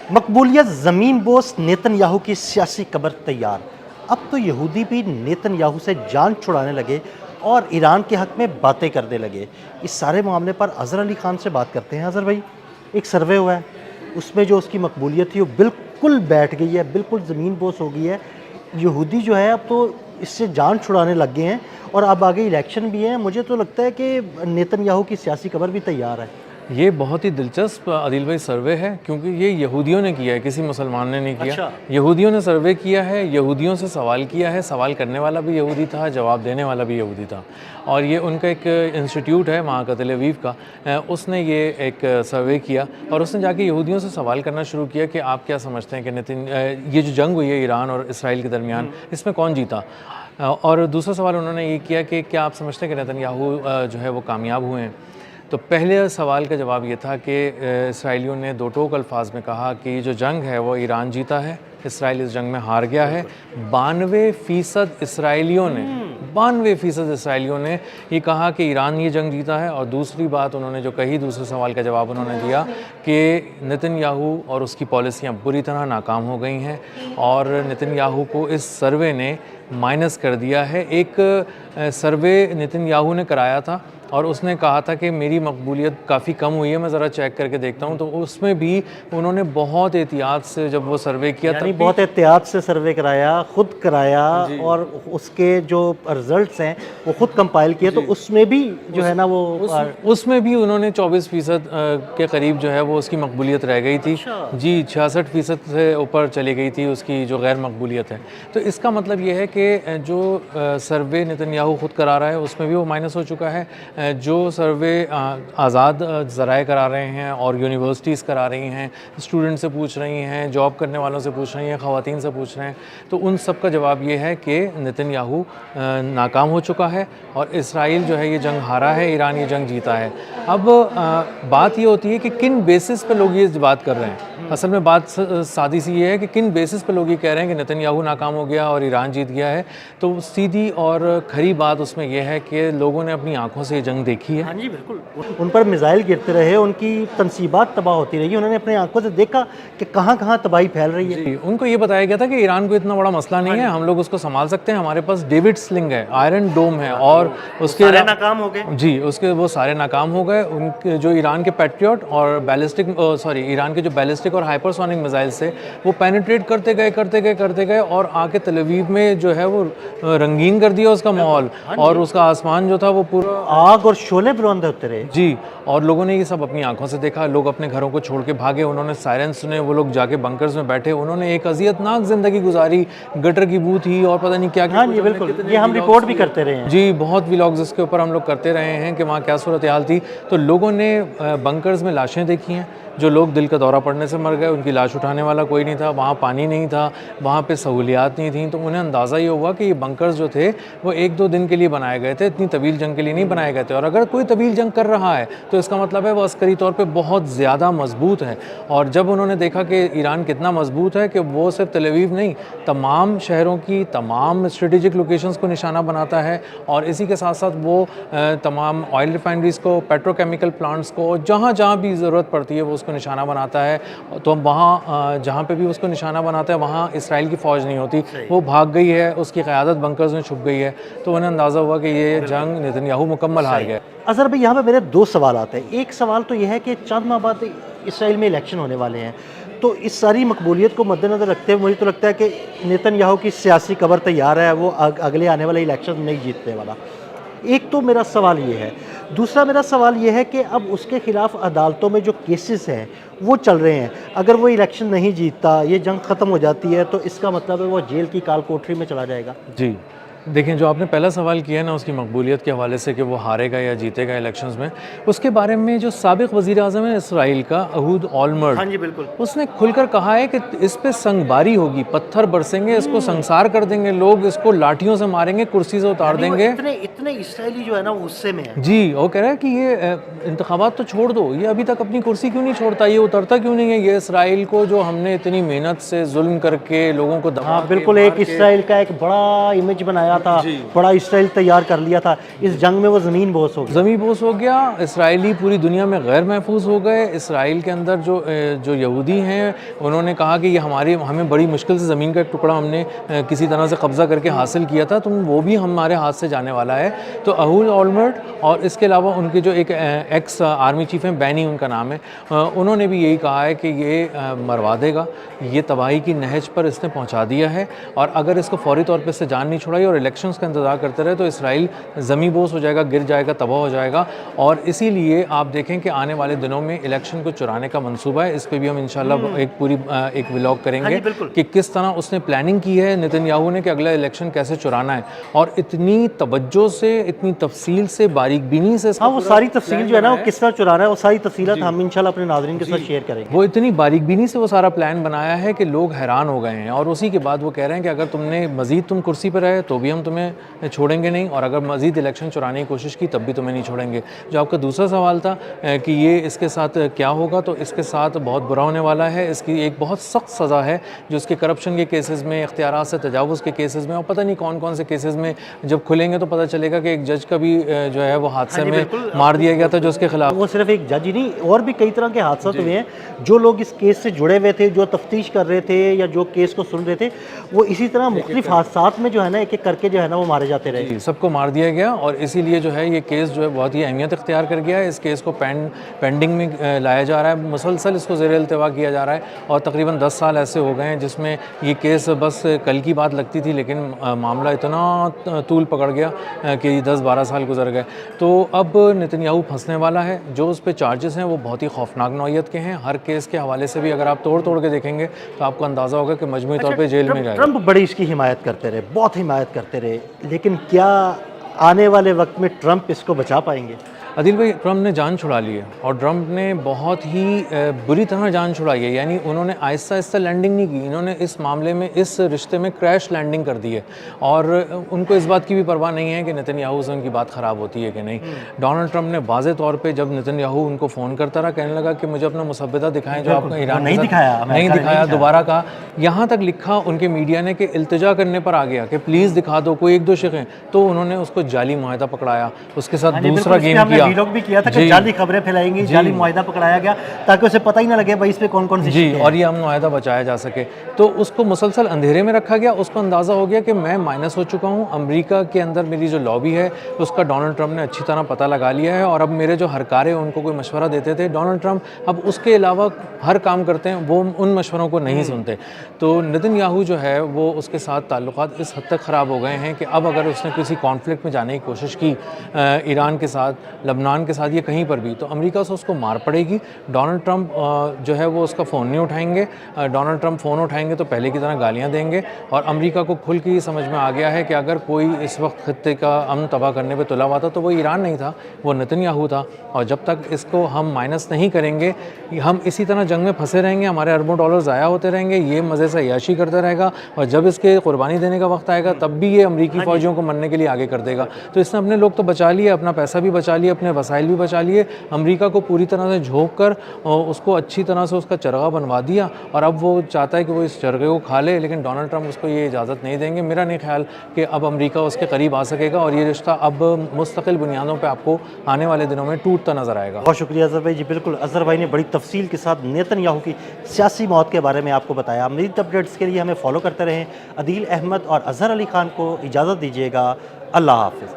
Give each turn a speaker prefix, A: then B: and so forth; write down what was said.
A: मकबूलियत ज़मीन बोस नेतन्याहू की सियासी कब्र तैयार। अब तो यहूदी भी नेतन्याहू से जान छुड़ाने लगे और ईरान के हक़ में बातें करने लगे। इस सारे मामले पर अज़हर अली ख़ान से बात करते हैं। अज़हर भाई, एक सर्वे हुआ है, उसमें जो उसकी मकबूलियत थी वो बिल्कुल बैठ गई है, बिल्कुल ज़मीन बोस हो गई है। यहूदी जो है अब तो इससे जान छुड़ाने लग गए हैं और अब आगे इलेक्शन भी हैं। मुझे तो लगता है कि नेतन्याहू की सियासी कब्र भी तैयार है।
B: ये बहुत ही दिलचस्प आदिल भाई सर्वे है, क्योंकि ये यहूदियों ने किया है, किसी मुसलमान ने नहीं किया।
A: अच्छा।
B: यहूदियों ने सर्वे किया है, यहूदियों से सवाल किया है, सवाल करने वाला भी यहूदी था, जवाब देने वाला भी यहूदी था। और ये उनका एक इंस्टीट्यूट है वहाँ का, तेल अवीव का, उसने ये एक सर्वे किया और उसने जाके यहूदियों से सवाल करना शुरू किया कि आप क्या समझते हैं कि ये जो जंग हुई है ईरान और इसराइल के दरमियान, इसमें कौन जीता। और दूसरा सवाल उन्होंने ये किया कि क्या आप समझते हैं कि नेतन्याहू जो है वो कामयाब हुए हैं। तो पहले सवाल का जवाब ये था कि इसराइलियों ने दो टोक अल्फाज में कहा कि ये जो जंग है वो ईरान जीता है, इसराइल इस जंग में हार गया है। 92% इसराइलियों ने 92% इसराइलियों ने ये कहा कि ईरान ये जंग जीता है। और दूसरी बात उन्होंने जो कही, दूसरे सवाल का जवाब उन्होंने दिया कि नेतन्याहू और उसकी पॉलिसियाँ बुरी तरह नाकाम हो गई हैं और नेतन्याहू को इस सर्वे ने माइनस कर दिया है। एक सर्वे नेतन्याहू ने कराया था और उसने कहा था कि मेरी मकबूलियत काफ़ी कम हुई है, मैं ज़रा चेक करके देखता हूँ। तो उसमें भी उन्होंने बहुत एहतियात से जब वो सर्वे किया,
A: यानी बहुत एहतियात से सर्वे कराया, ख़ुद कराया और उसके जो रिज़ल्ट्स हैं वो ख़ुद कंपाइल किए। तो उसमें भी जो है ना वो
B: उसमें भी उन्होंने 24% के करीब जो है वो उसकी मकबूलियत रह गई थी। जी, 66% से ऊपर चली गई थी उसकी जो गैर मकबूलियत है। तो इसका मतलब ये है कि जो सर्वे नेतन्याहू ख़ुद करा रहा है उसमें भी वो माइनस हो चुका है। जो सर्वे आज़ाद ज़राए करा रहे हैं और यूनिवर्सिटीज़ करा रही हैं, स्टूडेंट से पूछ रही हैं, जॉब करने वालों से पूछ रही हैं, ख़वातीन से पूछ रहे हैं, तो उन सब का जवाब ये है कि नेतन्याहू नाकाम हो चुका है और इसराइल जो है ये जंग हारा है, ईरान ये जंग जीता है। अब बात ये होती है कि किन बेसिस पे लोग ये बात कर रहे हैं। असल में बात सादी सी ये है कि किन बेसिस पे लोग ये कह रहे हैं कि नेतन्याहू नाकाम हो गया और ईरान जीत गया है। तो सीधी और खरी बात उसमें यह है कि लोगों ने अपनी आंखों से ये जंग देखी है।
A: हाँ जी, बिल्कुल। उन पर मिसाइल गिरते रहे, उनकी तनसीबात तबाह होती रही, उन्होंने अपनी आंखों से देखा कि कहाँ कहाँ तबाही फैल रही है।
B: जी, उनको ये बताया गया था कि ईरान को इतना बड़ा मसला नहीं है, हम लोग उसको संभाल सकते हैं, हमारे पास डेविड स्लिंग है, आयरन डोम है। और उसके
A: सारे नाकाम हो गए।
B: जी, उसके वो सारे नाकाम हो गए। उनके जो ईरान के पैट्रियट और ईरान के जो बैलिस्टिक और हाइपरसोनिक मिसाइल से वो पेनिट्रेट करते गए और आके तेल अवीव में जो है वो रंगीन कर दिया उसका माहौल। और उसका आसमान जो था वो पूरा
A: आग और शोले बुलंद होते रहे।
B: जी, और लोगों ने ये सब अपनी आंखों से देखा। लोग अपने घरों को छोड़ के भागे, उन्होंने सायरन सुने, वो लोग जाके बंकर्स में बैठे, उन्होंने एक अज़ियतनाक ज़िंदगी गुजारी, गटर की बू थी और पता नहीं क्या क्या।
A: हाँ जी, बिल्कुल, ये हम रिपोर्ट भी करते रहे हैं।
B: जी, बहुत व्लॉग्स इसके ऊपर हम लोग करते रहे हैं कि वहाँ क्या सूरत हाल थी। तो लोगों ने बंकर्स में लाशें देखी हैं, जो लोग दिल का दौरा पड़ने से मर गए, उनकी लाश उठाने वाला कोई नहीं था, वहाँ पानी नहीं था, वहाँ पे सहूलियात नहीं थी। तो उन्हें अंदाज़ा ये हुआ कि ये बंकर्स जो थे वो 1-2 दिन के लिए बनाए गए थे, इतनी तवील जंग के लिए नहीं बनाए गए थे। और अगर कोई तवील जंग कर रहा है तो इसका मतलब है वो अस्करी तौर पे बहुत ज़्यादा मजबूत है। और जब उन्होंने देखा कि ईरान कितना मजबूत है कि वो सिर्फ तेल अवीव नहीं, तमाम शहरों की तमाम स्ट्रेटेजिक लोकेशंस को निशाना बनाता है और इसी के साथ साथ वो तमाम ऑयल रिफाइनरीज़ को, पेट्रोकेमिकल प्लांट्स को, जहाँ जहाँ भी ज़रूरत पड़ती है वो उसको निशाना बनाता है। तो वहाँ जहाँ पे भी उसको निशाना बनाता है वहाँ इसराइल की फ़ौज नहीं होती, वो भाग गई है, उसकी क़यादत बंकर्स में छुप गई है। तो उन्हें अंदाज़ा हुआ कि ये जंग नेतन्याहू मुकम्मल हार गया।
A: अज़हर भाई, यहाँ पे मेरे 2 सवाल आते हैं। एक सवाल तो यह है कि चंद माह बाद इसराइल में इलेक्शन होने वाले हैं, तो इस सारी मकबूलियत को मद्देनज़र रखते हुए मुझे तो लगता है कि नेतन्याहू की सियासी कब्र तैयार है, वो अगले आने वाले इलेक्शन नहीं जीतने वाला। एक तो मेरा सवाल ये है। दूसरा मेरा सवाल ये है कि अब उसके ख़िलाफ़ अदालतों में जो केसेस हैं वो चल रहे हैं। अगर वो इलेक्शन नहीं जीतता, ये जंग ख़त्म हो जाती है, तो इसका मतलब है वो जेल की काल कोठरी में चला जाएगा।
B: जी, देखें, जो आपने पहला सवाल किया ना उसकी मकबूलियत के हवाले से कि वो हारेगा या जीतेगा इलेक्शंस में, उसके बारे में जो साबिक़ वज़ीर-ए-आज़म है इसराइल का, अहूद ओलमर्ट,
A: हाँ जी, बिल्कुल,
B: उसने खुलकर कहा है कि इस पे संगबारी होगी, पत्थर बरसेंगे, इसको संसार कर देंगे, लोग इसको लाठियों से मारेंगे, कुर्सी से उतार देंगे।
A: इतने इसराइली जो है ना वो गुस्से में है।
B: जी, वो कह रहा है कि ये इंतखाबात तो छोड़ दो, ये अभी तक अपनी कुर्सी क्यों नहीं छोड़ता, ये उतरता क्यों नहीं है, ये इसराइल को जो हमने इतनी मेहनत से जुल्म करके लोगों को दबा
A: हाँ, बिल्कुल, एक इसराइल का एक बड़ा इमेज बनाया بنایا تھا, بڑا اسرائیل تیار کر لیا تھا, اس جنگ میں وہ زمین بوس ہو گئی.
B: زمین بوس ہو گیا, اسرائیلی پوری دنیا میں غیر محفوظ ہو گئے. اسرائیل کے اندر جو یہودی ہیں انہوں نے کہا کہ یہ ہمیں بڑی مشکل سے زمین کا ایک ٹکڑا ہم نے کسی طرح سے قبضہ کر کے حاصل کیا تھا, تو وہ بھی ہمارے ہاتھ سے جانے والا ہے. تو اہود اولمرٹ اور اس کے علاوہ ان کے جو ایک ایکس آرمی چیف ہیں, بینی ان کا نام ہے, انہوں نے بھی یہی کہا ہے کہ یہ مروا دے گا, یہ تباہی کی نہج پر اس نے پہنچا دیا ہے, اور اگر اس کو فوری طور پہ اس سے جان نہیں چھڑائی اور الیکشنز کا انتظار کرتے رہے تو اسرائیل زمین بوس ہو جائے گا, گر جائے گا, تباہ ہو جائے گا. اور اسی لیے آپ دیکھیں کہ آنے والے دنوں میں الیکشن کو چرانے کا منصوبہ ہے. اس پہ بھی ہم انشاءاللہ ایک ولاگ کریں گے کہ کس طرح اس نے پلاننگ کی ہے نتن یاہو نے کہ اگلا الیکشن کیسے چرانا ہے, اور اتنی توجہ سے, اتنی تفصیل سے, باریک بینی سے
A: وہ ساری تفصیل جو ہے نا وہ کس طرح چرانا ہے, وہ ساری تفصیلات ہم انشاءاللہ اپنے ناظرین کے ساتھ شیئر کریں گے.
B: وہ اتنی باریک بینی سے وہ سارا پلان بنایا ہے کہ لوگ حیران ہو گئے ہیں. اور اسی کے بعد وہ کہہ رہے ہیں کہ اگر تم نے مزید تم کرسی پہ رہے تو بھی ہم تمہیں چھوڑیں گے نہیں, اور اگر مزید الیکشن چرانے کی کوشش کی تب بھی تمہیں نہیں چھوڑیں گے. جو آپ کا دوسرا سوال تھا کہ یہ اس کے ساتھ کیا ہوگا, تو اس کے ساتھ بہت برا ہونے والا ہے. اس کی ایک بہت سخت سزا ہے جو اس کے کرپشن کے کیسز میں, اختیارات سے تجاوز کے کیسز میں, اور پتہ نہیں کون کون سے کیسز میں جب کھلیں گے تو پتہ چلے گا کہ ایک جج کا بھی جو ہے وہ حادثے میں مار دیا گیا تھا جو اس کے خلاف.
A: وہ صرف ایک جج ہی نہیں, اور بھی کئی طرح کے حادثات ہوئے ہیں. جو لوگ اس کیس سے جڑے ہوئے تھے, جو تفتیش کر رہے تھے یا جو کیس کو سن رہے تھے, وہ اسی طرح مختلف حادثات میں جو ہے نا ایک ایک کر کے جو ہے نا وہ مارے جاتے رہے.
B: سب کو مار دیا گیا, اور اسی لیے جو ہے یہ کیس جو ہے بہت ہی اہمیت اختیار کر گیا ہے. اس کیس کو پینڈنگ میں لایا جا رہا ہے, مسلسل اس کو زیر التوا کیا جا رہا ہے, اور تقریباً 10 سال ایسے ہو گئے ہیں جس میں یہ کیس بس کل کی بات لگتی تھی, لیکن معاملہ اتنا طول پکڑ گیا کہ 10-12 سال گزر گئے. تو اب نتن یاہو پھنسنے والا ہے. جو اس پہ چارجز ہیں وہ بہت ہی خوفناک نوعیت کے ہیں. ہر کیس کے حوالے سے بھی اگر آپ توڑ کے دیکھیں گے تو آپ کو اندازہ ہوگا کہ مجموعی طور پہ جیل میں جائے گا.
A: ٹرمپ بڑی اس کی حمایت کرتے رہے, بہت حمایت کرتے رہے, لیکن کیا آنے والے وقت میں ٹرمپ اس کو بچا پائیں گے؟
B: عدیل بھائی, ٹرمپ نے جان چھڑا لی ہے, اور ٹرمپ نے بہت ہی بری طرح جان چھڑائی ہے. یعنی انہوں نے آہستہ آہستہ لینڈنگ نہیں کی, انہوں نے اس معاملے میں, اس رشتے میں کریش لینڈنگ کر دی ہے, اور ان کو اس بات کی بھی پرواہ نہیں ہے کہ نتن یاہو سے ان کی بات خراب ہوتی ہے کہ نہیں. ڈونلڈ ٹرمپ نے واضح طور پہ جب نتن یاہو ان کو فون کرتا رہا, کہنے لگا کہ مجھے اپنا مسودہ دکھائیں جو آپ کا ایران
A: نہیں
B: دکھایا, دوبارہ کہا, یہاں تک لکھا ان کے میڈیا نے کہ التجا کرنے پر آ گیا کہ پلیز دکھا دو کوئی 1-2 شقیں, تو انہوں نے اس کو جعلی معاہدہ پکڑایا, اس کے ساتھ دوسرا گیم کیا,
A: ویلوگ بھی کیا تھا کہ جعلی خبریں پھیلائیں گی, جعلی معاہدہ پکڑایا گیا تاکہ اسے پتہ ہی نہ لگے بھائی اس پہ کون کون سی
B: جی, اور یہ امن معاہدہ بچایا جا سکے. تو اس کو مسلسل اندھیرے میں رکھا گیا. اس کو اندازہ ہو گیا کہ میں مائنس ہو چکا ہوں, امریکہ کے اندر میری جو لابی ہے اس کا ڈونلڈ ٹرمپ نے اچھی طرح پتہ لگا لیا ہے, اور اب میرے جو ہرکارے ان کو کوئی مشورہ دیتے تھے ڈونلڈ ٹرمپ اب اس کے علاوہ ہر کام کرتے ہیں, وہ ان مشوروں کو نہیں سنتے. تو نتن یاہو جو ہے وہ اس کے ساتھ تعلقات اس حد تک خراب ہو گئے ہیں کہ اب اگر اس نے کسی کانفلکٹ میں جانے کی کوشش کی ایران کے ساتھ, لبنان کے ساتھ, یہ کہیں پر بھی, تو امریکہ سے اس کو مار پڑے گی. ڈونلڈ ٹرمپ جو ہے وہ اس کا فون نہیں اٹھائیں گے. ڈونلڈ ٹرمپ فون اٹھائیں گے تو پہلے کی طرح گالیاں دیں گے, اور امریکہ کو کھل کے یہ سمجھ میں آ گیا ہے کہ اگر کوئی اس وقت خطے کا امن تباہ کرنے پہ تلا ہوا تھا تو وہ ایران نہیں تھا, وہ نتن یاہو تھا. اور جب تک اس کو ہم مائنس نہیں کریں گے, ہم اسی طرح جنگ میں پھنسے رہیں گے, ہمارے اربوں ڈالر ضائع ہوتے رہیں گے, یہ مزے سے عیاشی کرتا رہے گا, اور جب اس کے قربانی دینے کا وقت آئے گا تب بھی یہ امریکی فوجیوں کو مرنے کے لیے آگے کر دے گا. تو اس نے اپنے لوگ تو بچا لیے, اپنا پیسہ بھی بچا لیا, اپنے وسائل بھی بچا لیے, امریکہ کو پوری طرح سے جھونک کر اس کو اچھی طرح سے اس کا چرغا بنوا دیا, اور اب وہ چاہتا ہے کہ وہ اس چرغے کو کھا لے, لیکن ڈونلڈ ٹرمپ اس کو یہ اجازت نہیں دیں گے. میرا نہیں خیال کہ اب امریکہ اس کے قریب آ سکے گا, اور یہ رشتہ اب مستقل بنیادوں پہ آپ کو آنے والے دنوں میں ٹوٹتا نظر آئے گا.
A: بہت شکریہ اظہر بھائی. جی بالکل, اظہر بھائی نے بڑی تفصیل کے ساتھ نتن یاہو کی سیاسی موت کے بارے میں آپ کو بتایا. مزید اپڈیٹس کے لیے ہمیں فالو کرتے رہیں. عدیل احمد اور اظہر علی خان کو اجازت دیجیے گا. اللہ حافظ.